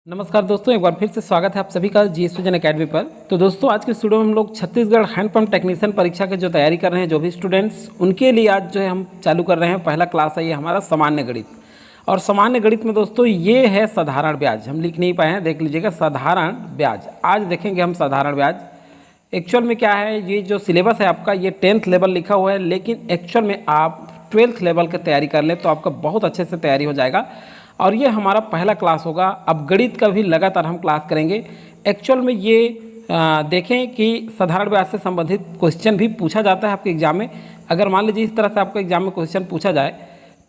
नमस्कार दोस्तों, एक बार फिर से स्वागत है आप सभी का जीएस विजन अकेडमी पर। तो दोस्तों, आज के इस वीडियो में हम लोग छत्तीसगढ़ हैंडपंप टेक्नीशियन परीक्षा के जो तैयारी कर रहे हैं जो भी स्टूडेंट्स, उनके लिए आज जो है हम चालू कर रहे हैं पहला क्लास है ये हमारा सामान्य गणित। और सामान्य गणित में दोस्तों ये है साधारण ब्याज। हम लिख नहीं पाए हैं, देख लीजिएगा, साधारण ब्याज। आज देखेंगे हम साधारण ब्याज। एक्चुअल में क्या है, ये जो सिलेबस है आपका ये 10th लेवल लिखा हुआ है, लेकिन एक्चुअल में आप 12th लेवल की तैयारी कर लें तो आपका बहुत अच्छे से तैयारी हो जाएगा। और ये हमारा पहला क्लास होगा। अब गणित का भी लगातार हम क्लास करेंगे। एक्चुअल में ये देखें कि साधारण ब्याज से संबंधित क्वेश्चन भी पूछा जाता है आपके एग्जाम में। अगर मान लीजिए इस तरह से आपके एग्जाम में क्वेश्चन पूछा जाए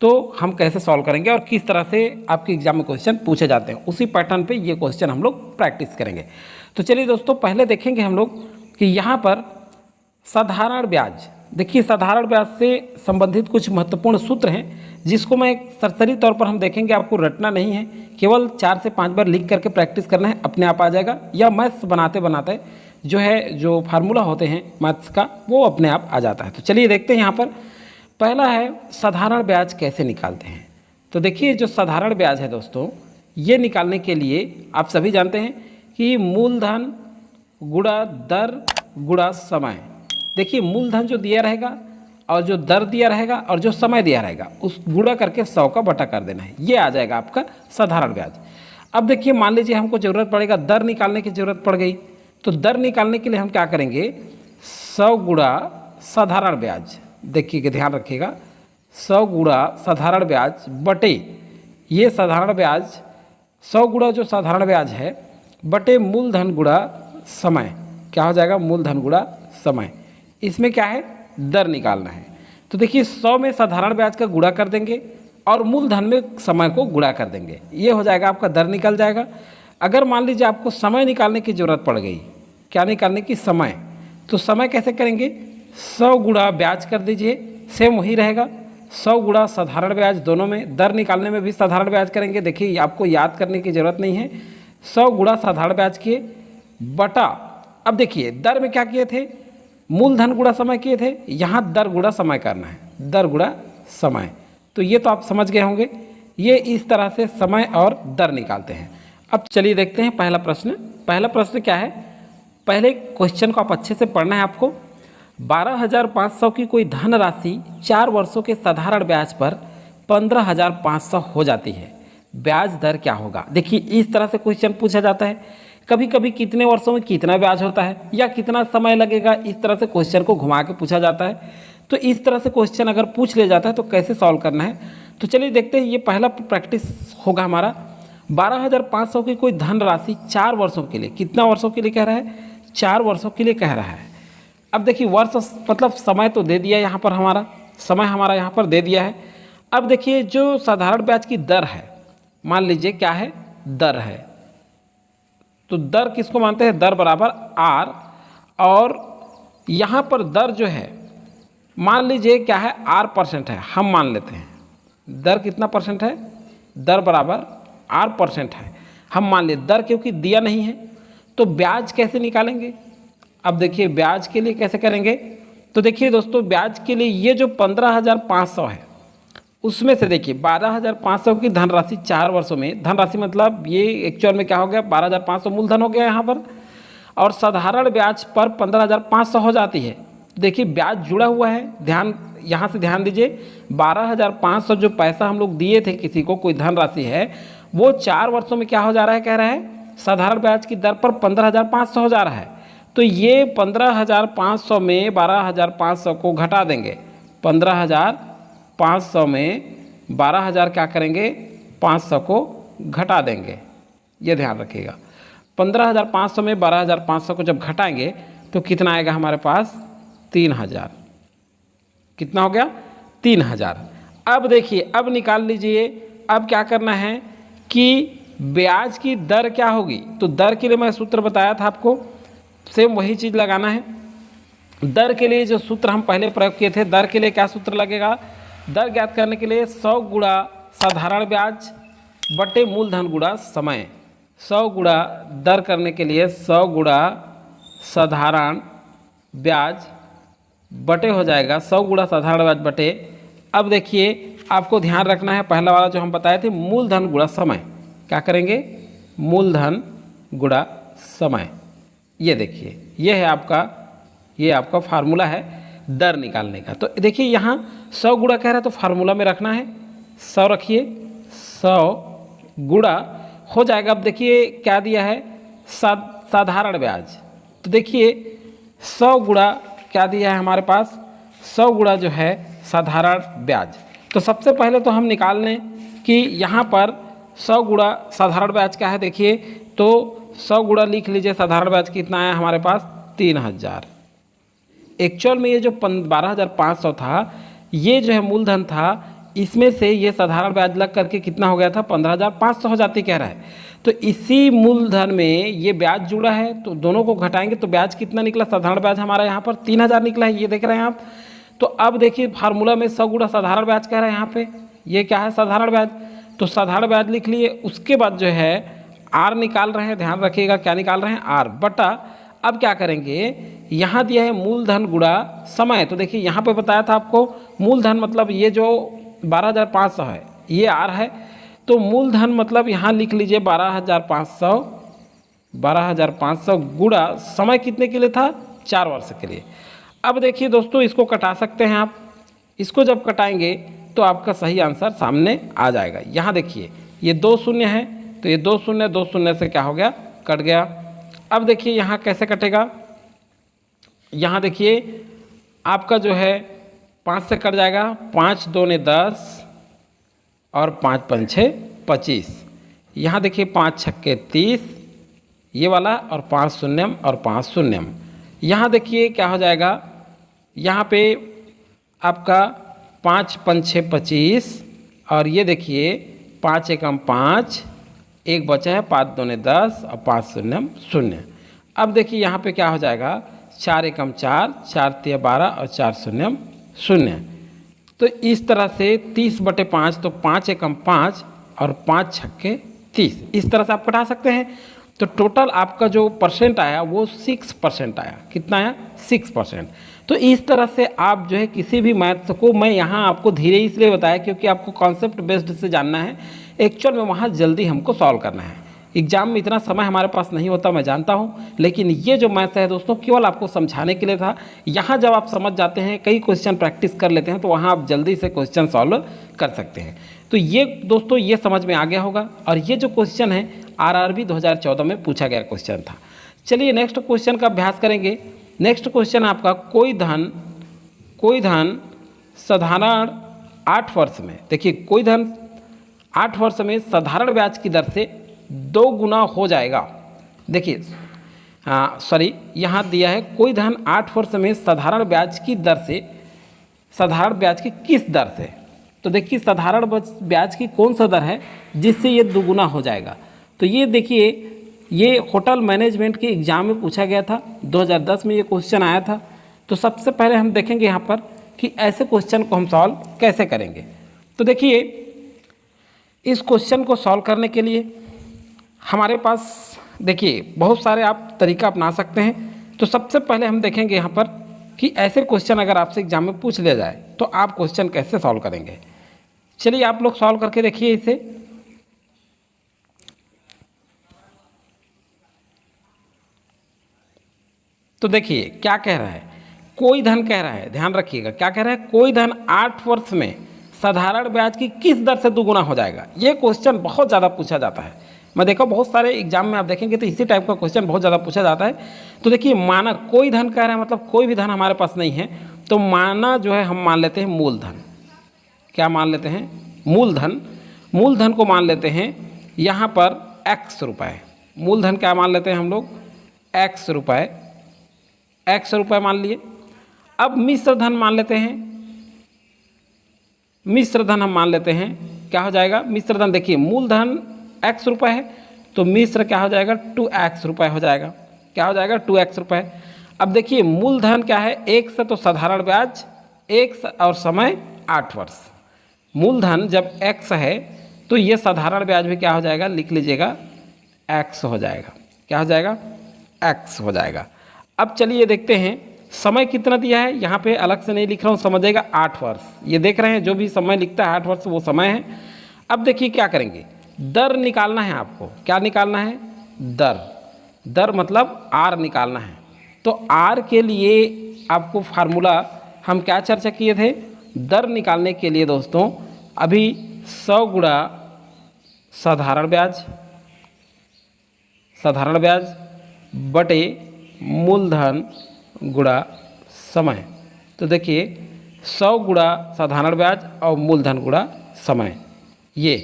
तो हम कैसे सॉल्व करेंगे और किस तरह से आपके एग्जाम में क्वेश्चन पूछे जाते हैं, उसी पैटर्न पे ये क्वेश्चन हम लोग प्रैक्टिस करेंगे। तो चलिए दोस्तों, पहले देखेंगे हम लोग कि यहाँ पर साधारण ब्याज। देखिए, साधारण ब्याज से संबंधित कुछ महत्वपूर्ण सूत्र हैं जिसको मैं एक सरसरी तौर पर हम देखेंगे। आपको रटना नहीं है, केवल 4 से 5 बार लिख करके प्रैक्टिस करना है, अपने आप आ जाएगा। या मैथ्स बनाते बनाते जो फार्मूला होते हैं मैथ्स का वो अपने आप आ जाता है। तो चलिए देखते हैं। यहाँ पर पहला है साधारण ब्याज कैसे निकालते हैं। तो देखिए, जो साधारण ब्याज है दोस्तों, ये निकालने के लिए आप सभी जानते हैं कि मूलधन गुणा दर गुणा समय। देखिए, मूलधन जो दिया रहेगा और जो दर दिया रहेगा और जो समय दिया रहेगा उस गुणा करके 100 का बटा कर देना है, ये आ जाएगा आपका साधारण ब्याज। अब देखिए, मान लीजिए हमको ज़रूरत पड़ेगा दर निकालने की ज़रूरत पड़ गई, तो दर निकालने के लिए हम क्या करेंगे, 100 गुणा साधारण ब्याज। देखिए कि ध्यान रखिएगा, 100 गुणा साधारण ब्याज बटे ये साधारण ब्याज, 100 गुणा जो साधारण ब्याज है बटे मूलधन गुणा समय। क्या हो जाएगा, मूलधन गुणा समय। इसमें क्या है, दर निकालना है। तो देखिए, 100 में साधारण ब्याज का गुणा कर देंगे और मूलधन में समय को गुणा कर देंगे, ये हो जाएगा आपका दर निकल जाएगा। अगर मान लीजिए आपको समय निकालने की ज़रूरत पड़ गई, क्या निकालने की, समय, तो समय कैसे करेंगे, 100 गुणा ब्याज कर दीजिए, सेम वही रहेगा, 100 गुणा साधारण ब्याज। दोनों में दर निकालने में भी साधारण ब्याज करेंगे। देखिए, आपको याद करने की ज़रूरत नहीं है, 100 गुणा साधारण ब्याज किए बटा, अब देखिए दर में क्या किए थे, मूलधन गुणा समय किए थे, यहाँ दर गुणा समय करना है, दर गुणा समय। तो ये तो आप समझ गए होंगे, ये इस तरह से समय और दर निकालते हैं। अब चलिए देखते हैं पहला प्रश्न। पहला प्रश्न क्या है, पहले क्वेश्चन को आप अच्छे से पढ़ना है आपको। 12,500 की कोई धनराशि 4 वर्षों के साधारण ब्याज पर 15,500 हो जाती है, ब्याज दर क्या होगा। देखिए, इस तरह से क्वेश्चन पूछा जाता है। कभी कभी कितने वर्षों में कितना ब्याज होता है या कितना समय लगेगा, इस तरह से क्वेश्चन को घुमा के पूछा जाता है। तो इस तरह से क्वेश्चन अगर पूछ ले जाता है तो कैसे सॉल्व करना है, तो चलिए देखते हैं। ये पहला प्रैक्टिस होगा हमारा। 12,500 की कोई धनराशि 4 वर्षों के लिए, कितना वर्षों के लिए कह रहा है, 4 वर्षों के लिए कह रहा है। अब देखिए, वर्ष मतलब समय तो दे दिया, यहाँ पर हमारा समय हमारा यहाँ पर दे दिया है। अब देखिए, जो साधारण ब्याज की दर है, मान लीजिए क्या है, दर है, तो दर किसको मानते हैं, दर बराबर आर। और यहाँ पर दर जो है, मान लीजिए क्या है, R% है, हम मान लेते हैं दर कितना परसेंट है, दर बराबर R% है, हम मान लिए दर, क्योंकि दिया नहीं है। तो ब्याज कैसे निकालेंगे, अब देखिए ब्याज के लिए कैसे करेंगे। तो देखिए दोस्तों, ब्याज के लिए ये जो 15,500 है उसमें से देखिए 12,500 की धनराशि 4 वर्षों में, धनराशि मतलब ये एक्चुअल में क्या हो गया, 12,500 मूलधन हो गया यहाँ पर, और साधारण ब्याज पर 15,500 हो जाती है। देखिए, ब्याज जुड़ा हुआ है, ध्यान यहाँ से ध्यान दीजिए। 12,500 जो पैसा हम लोग दिए थे किसी को, कोई धनराशि है, वो 4 वर्षों में क्या हो जा रहा है, कह रहा है साधारण ब्याज की दर पर 15,500 हो जा रहा है। तो ये 15,500 में 12,500 को घटा देंगे, 15,500 में 12,000 क्या करेंगे, 500 को घटा देंगे, ये ध्यान रखिएगा। 15,500 में 12,500 को जब घटाएंगे तो कितना आएगा हमारे पास, 3,000। कितना हो गया, 3,000। अब देखिए, अब निकाल लीजिए। अब क्या करना है कि ब्याज की दर क्या होगी, तो दर के लिए मैं सूत्र बताया था आपको, सेम वही चीज़ लगाना है। दर के लिए जो सूत्र हम पहले प्रयोग किए थे, दर के लिए क्या सूत्र लगेगा, दर ज्ञात करने के लिए 100 गुणा साधारण ब्याज बटे मूलधन गुणा समय। 100 गुणा दर करने के लिए 100 गुणा साधारण ब्याज बटे हो जाएगा 100 गुणा साधारण ब्याज बटे। अब देखिए, आपको ध्यान रखना है, पहला वाला जो हम बताए थे मूलधन गुणा समय, क्या करेंगे, मूलधन गुणा समय। ये देखिए, ये है आपका फार्मूला है दर निकालने का। तो देखिए यहाँ 100 गुणा कह रहा है तो फार्मूला में रखना है 100 रखिए, 100 गुणा हो जाएगा। अब देखिए क्या दिया है, साधारण ब्याज। तो देखिए 100 गुणा क्या दिया है हमारे पास, 100 गुणा जो है साधारण ब्याज। तो सबसे पहले तो हम निकाल लें कि यहाँ पर 100 गुणा साधारण ब्याज क्या है। देखिए तो 100 गुणा लिख लीजिए, साधारण ब्याज कितना आया हमारे पास 3000। एक्चुअल में ये जो 12,500 था, ये जो है मूलधन था, इसमें से ये साधारण ब्याज लग करके कितना हो गया था 15,500 हो जाती कह रहा है। तो इसी मूलधन में ये ब्याज जुड़ा है, तो दोनों को घटाएंगे तो ब्याज कितना निकला, साधारण ब्याज हमारा यहाँ पर 3000 निकला है, ये देख रहे हैं आप। तो अब देखिए फार्मूला में 100 गुणा साधारण ब्याज कह रहा है, यहाँ पे ये क्या है साधारण ब्याज। तो साधारण ब्याज लिख लिए, उसके बाद जो है आर निकाल रहे हैं, ध्यान रखिएगा क्या निकाल रहे हैं, आर बटा। अब क्या करेंगे, यहाँ दिया है मूलधन गुणा समय। तो देखिए यहाँ पे बताया था आपको मूलधन मतलब ये जो 12,500 है ये आर है, तो मूलधन मतलब यहाँ लिख लीजिए 12,500 गुणा समय कितने के लिए था, 4 वर्ष के लिए। अब देखिए दोस्तों इसको कटा सकते हैं आप, इसको जब कटाएंगे तो आपका सही आंसर सामने आ जाएगा। यहाँ देखिए ये 2 शून्य है, तो ये 2 शून्य से क्या हो गया, कट गया। अब देखिए यहाँ कैसे कटेगा, यहाँ देखिए आपका जो है 5 से कट जाएगा, 5 दूने 10 और 5 पंछे 25। यहाँ देखिए 5 छक्के 30 ये वाला, और 5 शून्यम और 5 शून्यम। यहाँ देखिए क्या हो जाएगा, यहाँ पे आपका 5 पंछे 25 और ये देखिए 5 एकम 5, एक बचा है 5 दूने 10 और 5 शून्यम 0। अब देखिए यहाँ पे क्या हो जाएगा, 4 एकम 4, 4 तिया 12 और 4 शून्यम 0। तो इस तरह से 30/5, तो 5 एकम 5 और 5 छक्के 30, इस तरह से आप कटा सकते हैं। तो टोटल आपका जो परसेंट आया वो 6% आया। कितना आया, 6%। तो इस तरह से आप जो है किसी भी मैथ्स को, मैं यहाँ आपको धीरे इसलिए बताया क्योंकि आपको कॉन्सेप्ट बेस्ड से जानना है, एक्चुअल में वहाँ जल्दी हमको सॉल्व करना है। एग्जाम में इतना समय हमारे पास नहीं होता, मैं जानता हूँ, लेकिन ये जो मैथ्स है दोस्तों केवल आपको समझाने के लिए था। यहाँ जब आप समझ जाते हैं, कई क्वेश्चन प्रैक्टिस कर लेते हैं, तो वहाँ आप जल्दी से क्वेश्चन सॉल्व कर सकते हैं। तो ये दोस्तों ये समझ में आ गया होगा। और ये जो क्वेश्चन है आरआरबी 2014 में पूछा गया क्वेश्चन था। चलिए नेक्स्ट क्वेश्चन का अभ्यास करेंगे। नेक्स्ट क्वेश्चन आपका, कोई धन साधारण 8 वर्ष में, देखिए कोई धन 8 वर्ष में साधारण ब्याज की दर से 2 गुना हो जाएगा। देखिए यहाँ दिया है कोई धन 8 वर्ष में साधारण ब्याज की दर से, साधारण ब्याज की किस दर से। तो देखिए साधारण ब्याज की कौन सा दर है जिससे ये 2 गुना हो जाएगा। तो ये देखिए ये होटल मैनेजमेंट के एग्ज़ाम में पूछा गया था, 2010 में ये क्वेश्चन आया था। तो सबसे पहले हम देखेंगे यहाँ पर कि ऐसे क्वेश्चन को हम सॉल्व कैसे करेंगे। तो देखिए इस क्वेश्चन को सॉल्व करने के लिए हमारे पास देखिए बहुत सारे आप तरीका अपना सकते हैं। तो सबसे पहले हम देखेंगे यहाँ पर कि ऐसे क्वेश्चन अगर आपसे एग्जाम में पूछ लिया जाए तो आप क्वेश्चन कैसे सॉल्व करेंगे। चलिए आप लोग सॉल्व करके देखिए इसे। तो देखिए क्या कह रहा है, कोई धन कह रहा है, ध्यान रखिएगा क्या कह रहा है, कोई धन 8 वर्ष में साधारण ब्याज की किस दर से 2 गुना हो जाएगा। ये क्वेश्चन बहुत ज़्यादा पूछा जाता है। मैं देखा बहुत सारे एग्जाम में आप देखेंगे तो इसी टाइप का क्वेश्चन बहुत ज़्यादा पूछा जाता है। तो देखिए माना कोई धन कह रहा है, मतलब कोई भी धन हमारे पास नहीं है, तो माना जो है हम मान लेते हैं मूलधन। क्या मान लेते हैं, मूलधन। मूलधन को मान लेते हैं यहाँ पर x रुपये। मूलधन क्या मान लेते हैं हम लोग, x रुपये, x रुपये मान लिए। अब मिश्र धन मान लेते हैं, मिश्र धन हम मान लेते हैं, क्या हो जाएगा मिश्र धन। देखिए मूलधन x रुपये है तो मिश्र क्या हो जाएगा 2x रुपये हो जाएगा। क्या हो जाएगा 2x रुपये। अब देखिए मूलधन क्या है, 1 से तो साधारण ब्याज 1 और समय 8 वर्ष। मूलधन जब x है तो ये साधारण ब्याज भी क्या हो जाएगा, लिख लीजिएगा x हो जाएगा। क्या हो जाएगा, x हो जाएगा। अब चलिए देखते हैं समय कितना दिया है, यहाँ पे अलग से नहीं लिख रहा हूँ, समझिएगा 8 वर्ष। ये देख रहे हैं जो भी समय लिखता है 8 वर्ष वो समय है। अब देखिए क्या करेंगे, दर निकालना है आपको। क्या निकालना है? दर। दर मतलब आर निकालना है। तो आर के लिए आपको फार्मूला हम क्या चर्चा किए थे? दर निकालने के लिए दोस्तों अभी 100 गुणा साधारण ब्याज बटे मूलधन गुणा समय। तो देखिए 100 गुणा साधारण ब्याज और मूलधन गुणा समय, ये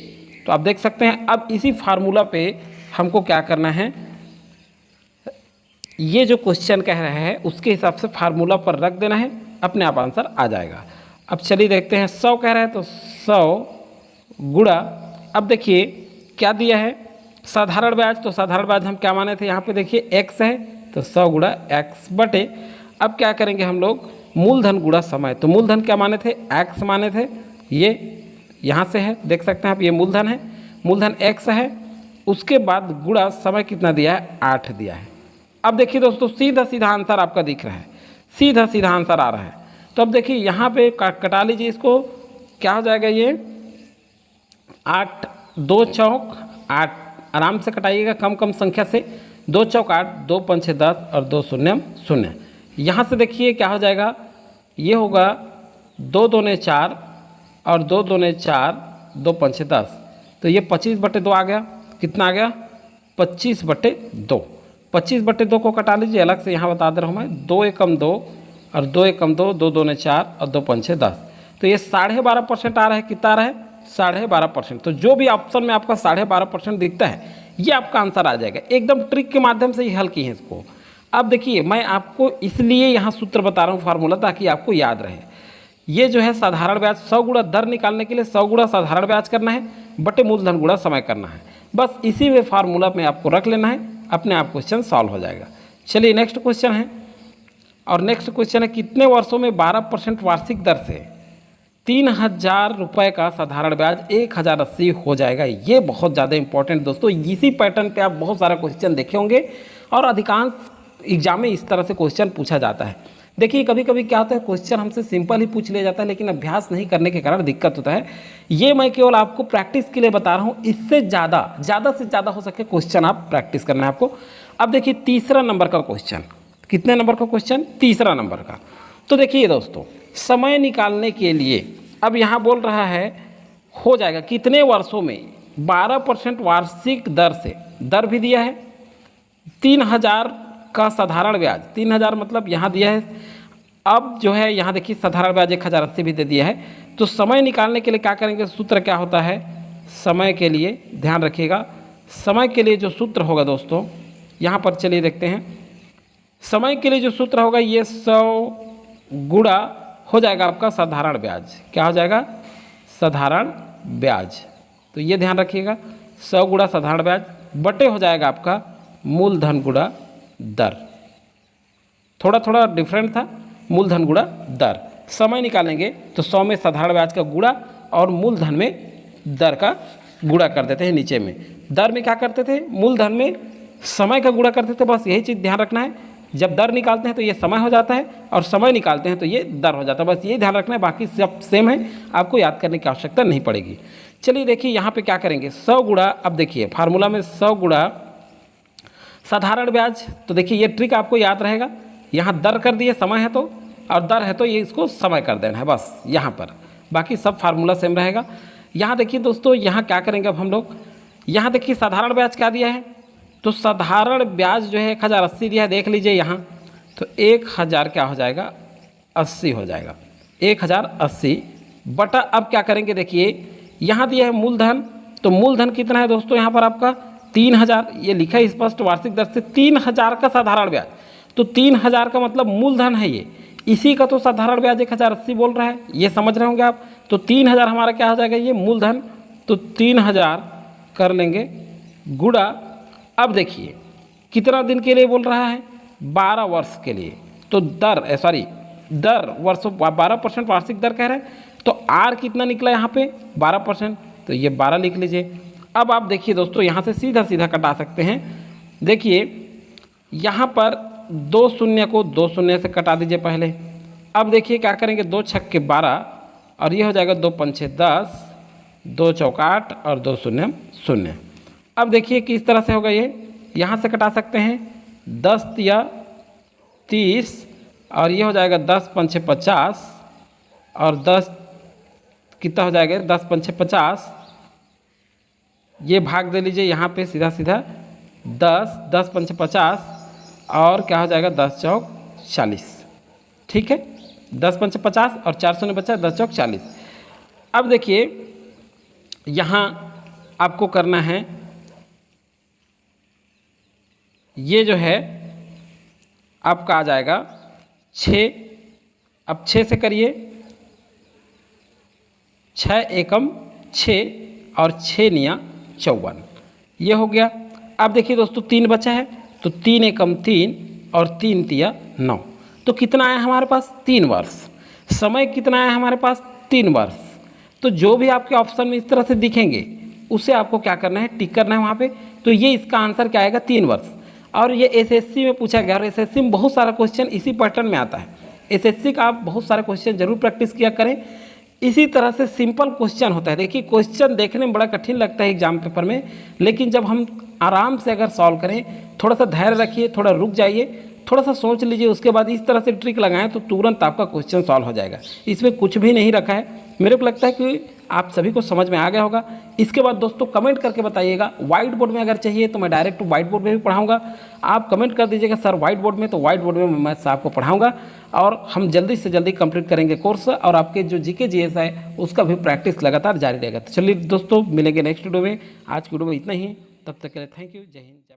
तो आप देख सकते हैं। अब इसी फार्मूला पे हमको क्या करना है, ये जो क्वेश्चन कह रहे हैं उसके हिसाब से फार्मूला पर रख देना है, अपने आप आंसर आ जाएगा। अब चलिए देखते हैं, 100 कह रहे हैं तो 100 गुणा, अब देखिए क्या दिया है साधारण ब्याज, तो साधारण ब्याज हम क्या माने थे यहाँ पे देखिए x है, तो 100 गुणा x बटे, अब क्या करेंगे हम लोग मूलधन गुणा समय। तो मूलधन क्या माने थे? x माने थे, ये यहाँ से है देख सकते हैं आप, ये मूलधन है, मूलधन x है, उसके बाद गुणा समय कितना दिया है? 8 दिया है। अब देखिए दोस्तों सीधा सीधा आंसर आपका दिख रहा है, सीधा सीधा आंसर आ रहा है। तो अब देखिए यहाँ पे कटा लीजिए इसको, क्या हो जाएगा ये 8 2 चौक 8, आराम से कटाइएगा कम कम संख्या से, 2 चौक 8, 2 पंचे 10 और 2 शून्य 0। यहाँ से देखिए क्या हो जाएगा, ये होगा 2 दूने 4 और 2 दूने 4, 2 पंचे 10, तो ये 25/2 आ गया। कितना आ गया? 25/2। 25/2 को कटा लीजिए, अलग से यहाँ बता दे रहा हूँ मैं, 2 एकम 2 और 2 एकम 2, 2 दूने 4 और 2 पंचे 10, तो ये 12.5% आ रहा है। कितना आ रहा है? 12.5%। तो जो भी ऑप्शन में आपका 12.5% दिखता है ये आपका आंसर आ जाएगा। एकदम ट्रिक के माध्यम से ही हल की है इसको। अब देखिए मैं आपको इसलिए यहाँ सूत्र बता रहा हूँ फार्मूला, ताकि आपको याद रहे। ये जो है साधारण ब्याज 100 गुणा दर निकालने के लिए 100 गुणा साधारण ब्याज करना है बटे मूलधन गुणा समय करना है, बस इसी वे फार्मूला में आपको रख लेना है, अपने आप क्वेश्चन सॉल्व हो जाएगा। चलिए नेक्स्ट क्वेश्चन है, और नेक्स्ट क्वेश्चन है कितने वर्षों में 12% वार्षिक दर से 3000 रुपये का साधारण ब्याज 1080 हो जाएगा। ये बहुत ज़्यादा इंपॉर्टेंट दोस्तों, इसी पैटर्न पे आप बहुत सारा क्वेश्चन देखे होंगे और अधिकांश एग्जाम में इस तरह से क्वेश्चन पूछा जाता है। देखिए कभी कभी क्या होता है, क्वेश्चन हमसे सिंपल ही पूछ लिया जाता है, लेकिन अभ्यास नहीं करने के कारण दिक्कत होता है। ये मैं केवल आपको प्रैक्टिस के लिए बता रहा हूँ, इससे ज़्यादा से ज़्यादा हो सके क्वेश्चन आप प्रैक्टिस करना है आपको। अब देखिए तीसरा नंबर का क्वेश्चन, कितने नंबर का क्वेश्चन? तीसरा नंबर का। तो देखिए दोस्तों समय निकालने के लिए अब यहाँ बोल रहा है हो जाएगा कितने वर्षों में 12% वार्षिक दर से, दर भी दिया है, 3000 का साधारण ब्याज, 3000 मतलब यहाँ दिया है। अब जो है यहाँ देखिए साधारण ब्याज 1080 भी दे दिया है। तो समय निकालने के लिए क्या करेंगे, सूत्र क्या होता है समय के लिए, ध्यान रखिएगा। समय के लिए जो सूत्र होगा दोस्तों, यहाँ पर चलिए देखते हैं, समय के लिए जो सूत्र होगा ये 100 गुणा हो जाएगा आपका साधारण ब्याज। क्या हो जाएगा? साधारण ब्याज। तो ये ध्यान रखिएगा, 100 गुणा साधारण ब्याज बटे हो जाएगा आपका मूलधन गुणा दर। थोड़ा थोड़ा डिफरेंट था, मूलधन गुणा दर। समय निकालेंगे तो 100 में साधारण ब्याज का गुणा और मूलधन में दर का गुणा कर देते हैं नीचे में। दर में क्या करते थे? मूलधन में समय का गुणा करते थे। बस यही चीज़ ध्यान रखना है, जब दर निकालते हैं तो ये समय हो जाता है और समय निकालते हैं तो ये दर हो जाता है। बस ये ध्यान रखना है, बाकी सब सेम है, आपको याद करने की आवश्यकता नहीं पड़ेगी। चलिए देखिए यहाँ पे क्या करेंगे, 100 गुणा, अब देखिए फार्मूला में 100 गुणा साधारण ब्याज। तो देखिए ये ट्रिक आपको याद रहेगा, यहाँ दर कर दिए, समय है तो, और दर है तो ये इसको समय कर देना है बस यहाँ पर, बाकी सब फार्मूला सेम रहेगा। यहाँ देखिए दोस्तों, यहाँ क्या करेंगे अब हम लोग, यहाँ देखिए साधारण ब्याज क्या दिया है, तो साधारण ब्याज जो है 1080 दिया है, देख लीजिए यहाँ, तो 1000 क्या हो जाएगा 80 हो जाएगा, 1080 बटा, अब क्या करेंगे देखिए यहाँ दिया है मूलधन, तो मूलधन कितना है दोस्तों यहाँ पर आपका 3000, ये लिखा है स्पष्ट वार्षिक दर से 3000 का साधारण ब्याज, तो 3000 का मतलब मूलधन है ये, इसी का तो साधारण ब्याज 1080 बोल रहा है, ये समझ रहे होंगे आप। तो 3000 हमारा क्या हो जाएगा, ये मूलधन, तो 3000 कर लेंगे गुणा, अब देखिए कितना दिन के लिए बोल रहा है, 12 वर्ष के लिए, तो दर वर्षों 12% वार्षिक दर कह रहे हैं, तो आर कितना निकला यहाँ पे 12%, तो ये 12 लिख लीजिए। अब आप देखिए दोस्तों यहाँ से सीधा सीधा कटा सकते हैं, देखिए यहाँ पर 2 शून्य को 2 शून्य से कटा दीजिए पहले। अब देखिए क्या करेंगे, 2 छक्के 12 और ये हो जाएगा 2 पंचे 10, 2 चौका 8 और 2 शून्य शून्य। अब देखिए किस तरह से होगा ये, यहाँ से कटा सकते हैं 10 या 30 और ये हो जाएगा 10 पंचे 50 और 10 कितना हो जाएगा 10 पंचे 50, ये भाग दे लीजिए यहाँ पे सीधा सीधा 10 पंचे 50 और क्या हो जाएगा 10 चौक 40। ठीक है, 10 पंचे 50 और 4 शून्य बचा 10 चौक 40। अब देखिए यहाँ आपको करना है, ये जो है आपका आ जाएगा 6। अब 6 से करिए, 6 एकम 6 और 6 निया 54, ये हो गया। अब देखिए दोस्तों 3 बचा है, तो 3 एकम 3 और 3 तिया 9, तो कितना आया हमारे पास 3 वर्ष। समय कितना आया हमारे पास 3 वर्ष। तो जो भी आपके ऑप्शन में इस तरह से दिखेंगे उसे आपको क्या करना है, टिक करना है वहाँ पे। तो ये इसका आंसर क्या आएगा 3 वर्ष। और ये एसएससी में पूछा गया और एसएससी में बहुत सारा क्वेश्चन इसी पैटर्न में आता है। एसएससी का आप बहुत सारे क्वेश्चन जरूर प्रैक्टिस किया करें। इसी तरह से सिंपल क्वेश्चन होता है। देखिए क्वेश्चन देखने में बड़ा कठिन लगता है एग्जाम पेपर में, लेकिन जब हम आराम से अगर सॉल्व करें, थोड़ा सा धैर्य रखिए, थोड़ा रुक जाइए, थोड़ा सा सोच लीजिए, उसके बाद इस तरह से ट्रिक लगाएं तो तुरंत आपका क्वेश्चन सॉल्व हो जाएगा। इसमें कुछ भी नहीं रखा है। मेरे को लगता है कि आप सभी को समझ में आ गया होगा। इसके बाद दोस्तों कमेंट करके बताइएगा, व्हाइट बोर्ड में अगर चाहिए तो मैं डायरेक्ट व्हाइट बोर्ड में भी पढ़ाऊंगा। आप कमेंट कर दीजिएगा सर व्हाइट बोर्ड में, तो व्हाइट बोर्ड में मैं आपको पढ़ाऊंगा और हम जल्दी से जल्दी कंप्लीट करेंगे कोर्स, और आपके जो जीके जीएस है उसका भी प्रैक्टिस लगातार जारी रहेगा। तो चलिए दोस्तों मिलेंगे नेक्स्ट वीडियो में। आज की वीडियो में इतना ही, तब तक के लिए थैंक यू, जय हिंद।